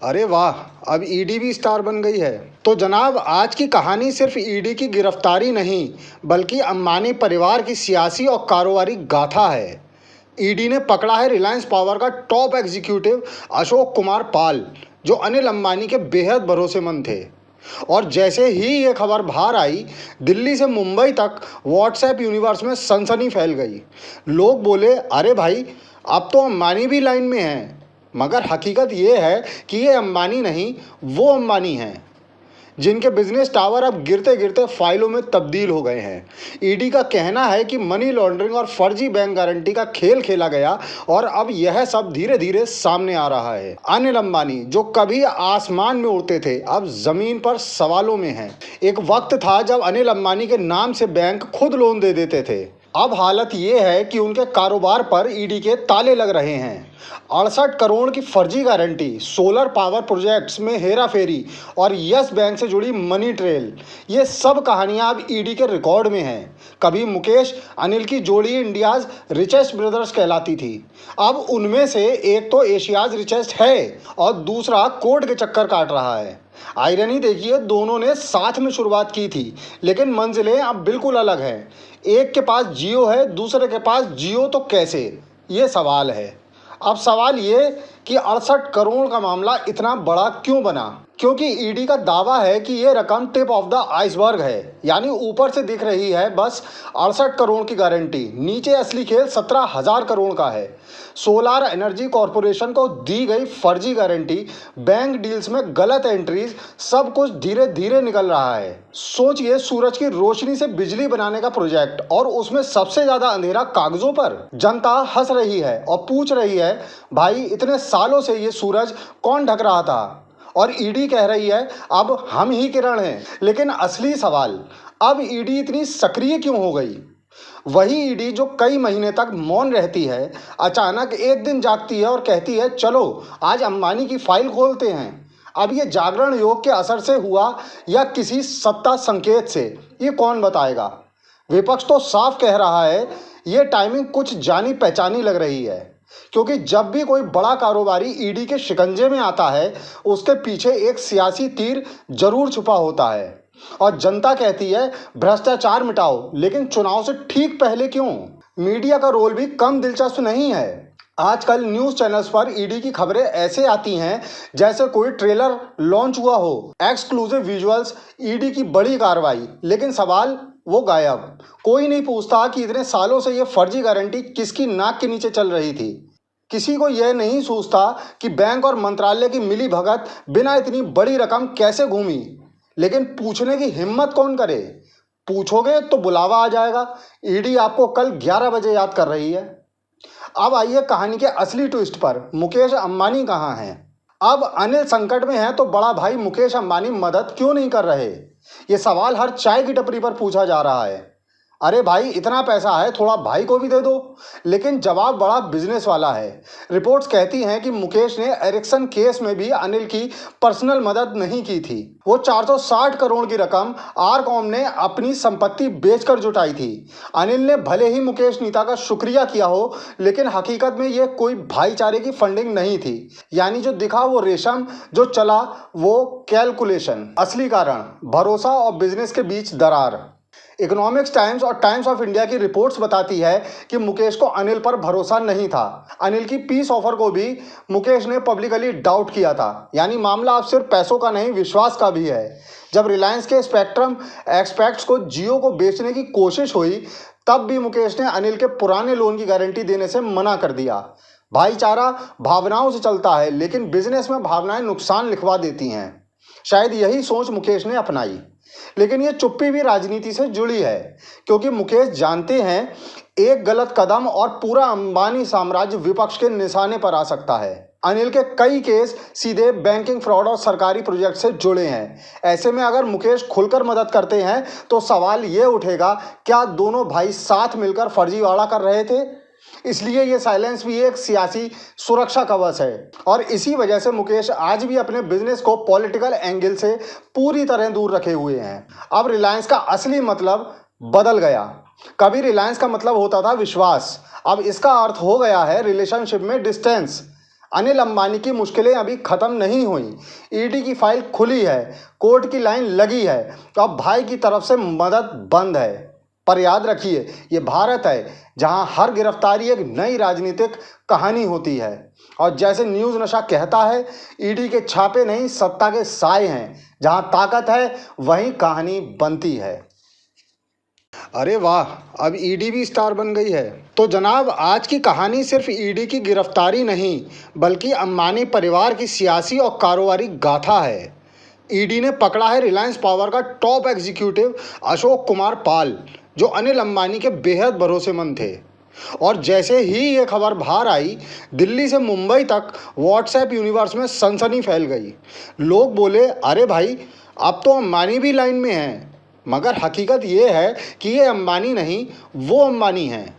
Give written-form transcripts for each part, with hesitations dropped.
अरे वाह! अब ईडी भी स्टार बन गई है। तो जनाब, आज की कहानी सिर्फ ईडी की गिरफ्तारी नहीं, बल्कि अंबानी परिवार की सियासी और कारोबारी गाथा है। ईडी ने पकड़ा है रिलायंस पावर का टॉप एग्जीक्यूटिव अशोक कुमार पाल, जो अनिल अंबानी के बेहद भरोसेमंद थे। और जैसे ही ये खबर बाहर आई, दिल्ली से मुंबई तक व्हाट्सएप यूनिवर्स में सनसनी फैल गई। लोग बोले, अरे भाई, अब तो अंबानी भी लाइन में है। मगर हकीकत ये है कि ये अंबानी नहीं, वो अंबानी हैं, जिनके बिजनेस टावर अब गिरते गिरते फाइलों में तब्दील हो गए हैं। ईडी का कहना है कि मनी लॉन्ड्रिंग और फर्जी बैंक गारंटी का खेल खेला गया और अब यह सब धीरे धीरे सामने आ रहा है। अनिल अंबानी, जो कभी आसमान में उड़ते थे, अब जमीन पर सवालों में हैं। एक वक्त था जब अनिल अंबानी के नाम से बैंक खुद लोन दे देते थे। अब हालत ये है कि उनके कारोबार पर ईडी के ताले लग रहे हैं। 68 करोड़ की फर्जी गारंटी, सोलर पावर प्रोजेक्ट्स में हेरा फेरी और यस बैंक से जुड़ी मनी ट्रेल, ये सब कहानियां अब ईडी के रिकॉर्ड में हैं। कभी मुकेश अनिल की जोड़ी इंडियाज रिचेस्ट ब्रदर्स कहलाती थी। अब उनमें से एक तो एशियाज रिचेस्ट है और दूसरा कोर्ट के चक्कर काट रहा है। आयरनी देखिए, दोनों ने साथ में शुरुआत की थी, लेकिन मंजिलें अब बिल्कुल अलग हैं। एक के पास जियो है, दूसरे के पास जियो तो कैसे, ये सवाल है। अब सवाल ये कि 68 करोड़ का मामला इतना बड़ा क्यों बना? क्योंकि ईडी का दावा है कि ये रकम टिप ऑफ द आइसबर्ग है, यानी ऊपर से दिख रही है बस 68 करोड़ की गारंटी, नीचे असली खेल 17,000 करोड़ का है। सोलार एनर्जी कॉरपोरेशन को दी गई फर्जी गारंटी, बैंक डील्स में गलत एंट्रीज, सब कुछ धीरे धीरे निकल रहा है। सोचिए, सूरज की रोशनी से बिजली बनाने का प्रोजेक्ट और उसमें सबसे ज्यादा अंधेरा कागजों पर। जनता हंस रही है और पूछ रही है, भाई इतने सालों से ये सूरज कौन ढक रहा था? और ईडी कह रही है अब हम ही किरण हैं। लेकिन असली सवाल, अब ईडी इतनी सक्रिय क्यों हो गई? वही ईडी जो कई महीने तक मौन रहती है, अचानक एक दिन जागती है और कहती है, चलो आज अंबानी की फाइल खोलते हैं। अब ये जागरण योग के असर से हुआ या किसी सत्ता संकेत से, ये कौन बताएगा? विपक्ष तो साफ कह रहा है ये टाइमिंग कुछ जानी पहचानी लग रही है, क्योंकि जब भी कोई बड़ा कारोबारी ईडी के शिकंजे में आता है, उसके पीछे एक सियासी तीर जरूर छुपा होता है। और जनता कहती है भ्रष्टाचार मिटाओ, लेकिन चुनाव से ठीक पहले क्यों? मीडिया का रोल भी कम दिलचस्प नहीं है। आजकल न्यूज चैनल्स पर ईडी की खबरें ऐसे आती हैं जैसे कोई ट्रेलर लॉन्च हुआ हो, एक्सक्लूसिव विजुअल्स, ईडी की बड़ी कार्रवाई, लेकिन सवाल वो गायब। कोई नहीं पूछता कि इतने सालों से ये फर्जी गारंटी किसकी नाक के नीचे चल रही थी। किसी को यह नहीं सोचता कि बैंक और मंत्रालय की मिली भगत बिना इतनी बड़ी रकम कैसे घूमी। लेकिन पूछने की हिम्मत कौन करे? पूछोगे तो बुलावा आ जाएगा। ईडी आपको कल 11 बजे याद कर रही है। अब आइए कहानी के असली ट्विस्ट पर। मुकेश अंबानी कहाँ हैं? अब अनिल संकट में है तो बड़ा भाई मुकेश अंबानी मदद क्यों नहीं कर रहे? ये सवाल हर चाय की टपरी पर पूछा जा रहा है। अरे भाई, इतना पैसा है, थोड़ा भाई को भी दे दो। लेकिन जवाब बड़ा बिजनेस वाला है। रिपोर्ट्स कहती हैं कि मुकेश ने एरिक्सन केस में भी अनिल की पर्सनल मदद नहीं की थी। वो 460 करोड़ की रकम आरकॉम ने अपनी संपत्ति बेचकर जुटाई थी। अनिल ने भले ही मुकेश नीता का शुक्रिया किया हो, लेकिन हकीकत में ये कोई भाईचारे की फंडिंग नहीं थी। यानी जो दिखा वो रेशम, जो चला वो कैलकुलेशन। असली कारण भरोसा और बिजनेस के बीच दरार। इकोनॉमिक्स टाइम्स और टाइम्स ऑफ इंडिया की रिपोर्ट्स बताती है कि मुकेश को अनिल पर भरोसा नहीं था। अनिल की पीस ऑफर को भी मुकेश ने पब्लिकली डाउट किया था। यानी मामला अब सिर्फ पैसों का नहीं, विश्वास का भी है। जब रिलायंस के स्पेक्ट्रम एक्सपेक्ट्स को जियो को बेचने की कोशिश हुई, तब भी मुकेश ने अनिल के पुराने लोन की गारंटी देने से मना कर दिया। भाईचारा भावनाओं से चलता है, लेकिन बिजनेस में भावनाएं नुकसान लिखवा देती हैं। शायद यही सोच मुकेश ने अपनाई। लेकिन ये चुप्पी भी राजनीति से जुड़ी है, क्योंकि मुकेश जानते हैं एक गलत कदम और पूरा अंबानी साम्राज्य विपक्ष के निशाने पर आ सकता है। अनिल के कई केस सीधे बैंकिंग फ्रॉड और सरकारी प्रोजेक्ट से जुड़े हैं। ऐसे में अगर मुकेश खुलकर मदद करते हैं तो सवाल ये उठेगा, क्या दोनों भाई साथ मिलकर फर्जीवाड़ा कर रहे थे? इसलिए ये साइलेंस भी एक सियासी सुरक्षा कवच है। और इसी वजह से मुकेश आज भी अपने बिजनेस को पॉलिटिकल एंगल से पूरी तरह दूर रखे हुए हैं। अब रिलायंस का असली मतलब बदल गया। कभी रिलायंस का मतलब होता था विश्वास, अब इसका अर्थ हो गया है रिलेशनशिप में डिस्टेंस। अनिल अंबानी की मुश्किलें अभी खत्म नहीं हुई। ईडी की फाइल खुली है, कोर्ट की लाइन लगी है, तो अब भाई की तरफ से मदद बंद है। पर याद रखिए, ये भारत है जहां हर गिरफ्तारी एक नई राजनीतिक कहानी होती है। और जैसे न्यूज़ नशा कहता है, ईडी के छापे नहीं, सत्ता के साए हैं। जहां ताकत है वहीं कहानी बनती है। अरे वाह, अब ईडी भी स्टार बन गई है। तो जनाब, आज की कहानी सिर्फ ईडी की गिरफ्तारी नहीं, बल्कि अंबानी परिवार की सियासी और कारोबारी गाथा है। ईडी ने पकड़ा है रिलायंस पावर का टॉप एग्जीक्यूटिव अशोक कुमार पाल, जो अनिल अंबानी के बेहद भरोसेमंद थे। और जैसे ही ये खबर बाहर आई, दिल्ली से मुंबई तक व्हाट्सएप यूनिवर्स में सनसनी फैल गई। लोग बोले, अरे भाई, अब तो अंबानी भी लाइन में है। मगर हकीकत ये है कि ये अंबानी नहीं, वो अंबानी हैं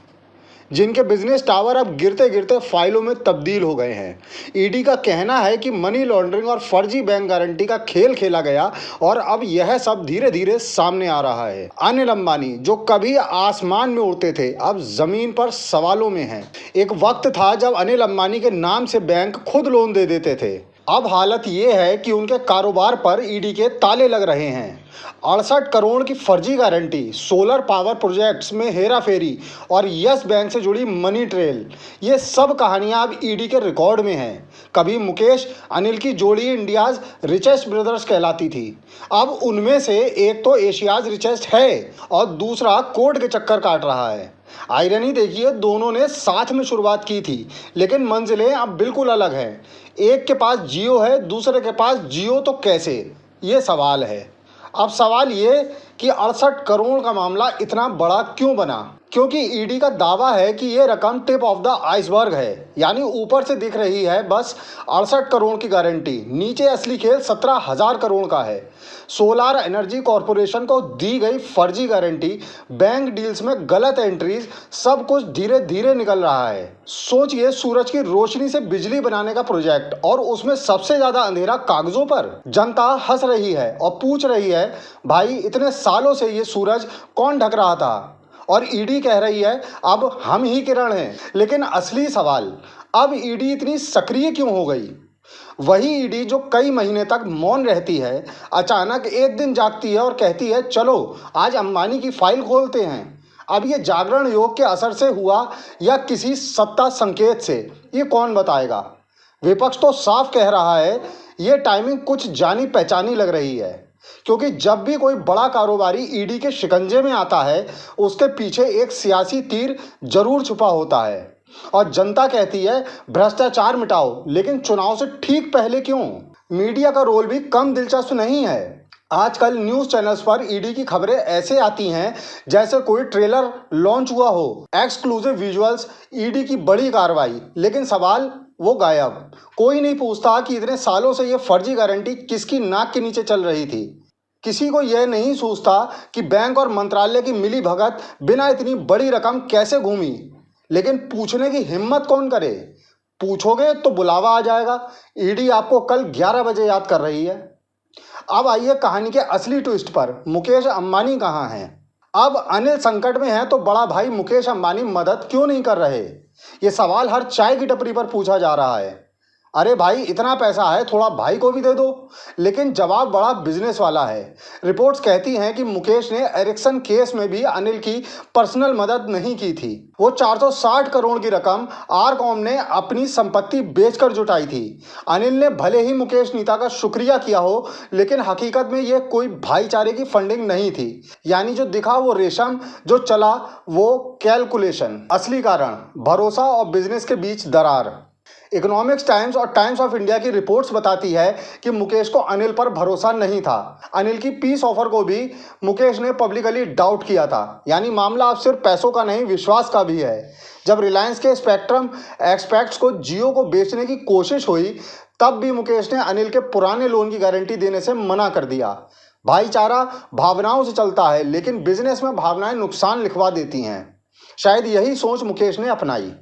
जिनके बिजनेस टावर अब गिरते गिरते फाइलों में तब्दील हो गए हैं। ईडी का कहना है कि मनी लॉन्ड्रिंग और फर्जी बैंक गारंटी का खेल खेला गया और अब यह सब धीरे धीरे सामने आ रहा है। अनिल अंबानी, जो कभी आसमान में उड़ते थे, अब जमीन पर सवालों में हैं। एक वक्त था जब अनिल अंबानी के नाम से बैंक खुद लोन दे देते थे। अब हालत ये है कि उनके कारोबार पर ईडी के ताले लग रहे हैं। 68 करोड़ की फर्जी गारंटी, सोलर पावर प्रोजेक्ट्स में हेरा फेरी और यस बैंक से जुड़ी मनी ट्रेल, ये सब कहानियां अब ईडी के रिकॉर्ड में हैं। कभी मुकेश अनिल की जोड़ी इंडियाज रिचेस्ट ब्रदर्स कहलाती थी। अब उनमें से एक तो एशियाज रिचेस्ट है और दूसरा कोर्ट के चक्कर काट रहा है। आयरनी देखिए, दोनों ने साथ में शुरुआत की थी, लेकिन मंजिलें अब बिल्कुल अलग हैं। एक के पास जियो है, दूसरे के पास जियो तो कैसे, ये सवाल है। अब सवाल ये कि 68 करोड़ का मामला इतना बड़ा क्यों बना? क्योंकि ईडी का दावा है कि ये रकम टिप ऑफ द आइसबर्ग है, यानी ऊपर से दिख रही है बस 68 करोड़ की गारंटी, नीचे असली खेल 17,000 करोड़ का है। सोलार एनर्जी कॉरपोरेशन को दी गई फर्जी गारंटी, बैंक डील्स में गलत एंट्रीज, सब कुछ धीरे धीरे निकल रहा है। सोचिए, सूरज की रोशनी से बिजली बनाने का प्रोजेक्ट और उसमें सबसे ज्यादा अंधेरा कागजों पर। जनता हंस रही है और पूछ रही है, भाई इतने सालों से ये सूरज कौन ढक रहा था? और ईडी कह रही है अब हम ही किरण हैं। लेकिन असली सवाल, अब ईडी इतनी सक्रिय क्यों हो गई? वही ईडी जो कई महीने तक मौन रहती है, अचानक एक दिन जागती है और कहती है, चलो आज अंबानी की फाइल खोलते हैं। अब ये जागरण योग के असर से हुआ या किसी सत्ता संकेत से, ये कौन बताएगा? विपक्ष तो साफ कह रहा है ये टाइमिंग कुछ जानी पहचानी लग रही है, क्योंकि जब भी कोई बड़ा कारोबारी ईडी के शिकंजे में आता है, उसके पीछे एक सियासी तीर जरूर छुपा होता है। और जनता कहती है भ्रष्टाचार मिटाओ, लेकिन चुनाव से ठीक पहले क्यों? मीडिया का रोल भी कम दिलचस्प नहीं है। आजकल न्यूज़ चैनल्स पर ईडी की खबरें ऐसे आती हैं जैसे कोई ट्रेलर लॉन्च हुआ हो, एक्सक्लूसिव विजुअल्स, ईडी की बड़ी कार्रवाई, लेकिन सवाल वो गायब। कोई नहीं पूछता कि इतने सालों से ये फर्जी गारंटी किसकी नाक के नीचे चल रही थी। किसी को यह नहीं सोचता कि बैंक और मंत्रालय की मिली भगत बिना इतनी बड़ी रकम कैसे घूमी। लेकिन पूछने की हिम्मत कौन करे? पूछोगे तो बुलावा आ जाएगा। ईडी आपको कल 11 बजे याद कर रही है। अब आइए कहानी के असली ट्विस्ट पर। मुकेश अंबानी कहाँ हैं? अब अनिल संकट में है तो बड़ा भाई मुकेश अंबानी मदद क्यों नहीं कर रहे? ये सवाल हर चाय की टपरी पर पूछा जा रहा है। अरे भाई, इतना पैसा है, थोड़ा भाई को भी दे दो। लेकिन जवाब बड़ा बिजनेस वाला है। रिपोर्ट्स कहती हैं कि मुकेश ने एरिक्सन केस में भी अनिल की पर्सनल मदद नहीं की थी। वो 460 करोड़ की रकम आरकॉम ने अपनी संपत्ति बेचकर जुटाई थी। अनिल ने भले ही मुकेश नीता का शुक्रिया किया हो, लेकिन हकीकत में ये कोई भाईचारे की फंडिंग नहीं थी। यानी जो दिखा वो रेशम, जो चला वो कैलकुलेशन। असली कारण भरोसा और बिजनेस के बीच दरार। इकोनॉमिक्स टाइम्स और टाइम्स ऑफ इंडिया की रिपोर्ट्स बताती है कि मुकेश को अनिल पर भरोसा नहीं था। अनिल की पीस ऑफर को भी मुकेश ने पब्लिकली डाउट किया था। यानी मामला अब सिर्फ पैसों का नहीं, विश्वास का भी है। जब रिलायंस के स्पेक्ट्रम एक्सपेक्ट्स को जियो को बेचने की कोशिश हुई, तब भी मुकेश ने अनिल के पुराने लोन की गारंटी देने से मना कर दिया। भाईचारा भावनाओं से चलता है, लेकिन बिजनेस में भावनाएं नुकसान लिखवा देती हैं। शायद यही सोच मुकेश ने अपनाई।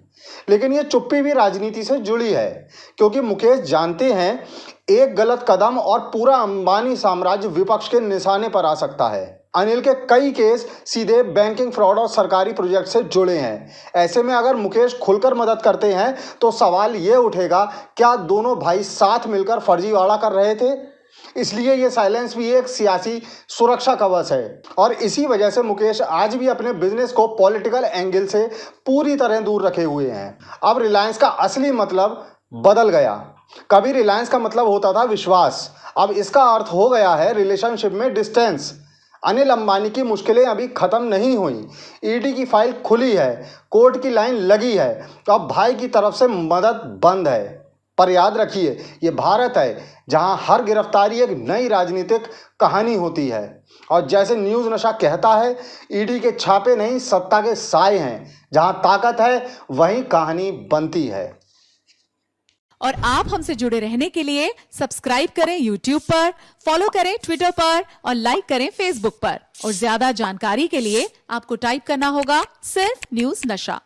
लेकिन ये चुप्पी भी राजनीति से जुड़ी है, क्योंकि मुकेश जानते हैं एक गलत कदम और पूरा अंबानी साम्राज्य विपक्ष के निशाने पर आ सकता है। अनिल के कई केस सीधे बैंकिंग फ्रॉड और सरकारी प्रोजेक्ट से जुड़े हैं। ऐसे में अगर मुकेश खुलकर मदद करते हैं तो सवाल ये उठेगा, क्या दोनों भाई साथ मिलकर फर्जीवाड़ा कर रहे थे? इसलिए ये साइलेंस भी एक सियासी सुरक्षा कवच है और इसी वजह से मुकेश आज भी अपने बिजनेस को पॉलिटिकल एंगल से पूरी तरह दूर रखे हुए हैं। अब रिलायंस का असली मतलब बदल गया। कभी रिलायंस का मतलब होता था विश्वास, अब इसका अर्थ हो गया है रिलेशनशिप में डिस्टेंस। अनिल अंबानी की मुश्किलें अभी खत्म नहीं हुई। ईडी की फाइल खुली है, कोर्ट की लाइन लगी है, तो अब भाई की तरफ से मदद बंद है। पर याद रखिए, ये भारत है जहां हर गिरफ्तारी एक नई राजनीतिक कहानी होती है। और जैसे न्यूज़ नशा कहता है, ईडी के छापे नहीं सत्ता के साए हैं, जहां ताकत है वहीं कहानी बनती है। और आप हमसे जुड़े रहने के लिए सब्सक्राइब करें YouTube पर, फॉलो करें Twitter पर और लाइक करें Facebook पर। और ज्यादा जानकारी के लिए आपको टाइप करना होगा सिर्फ न्यूज़ नशा।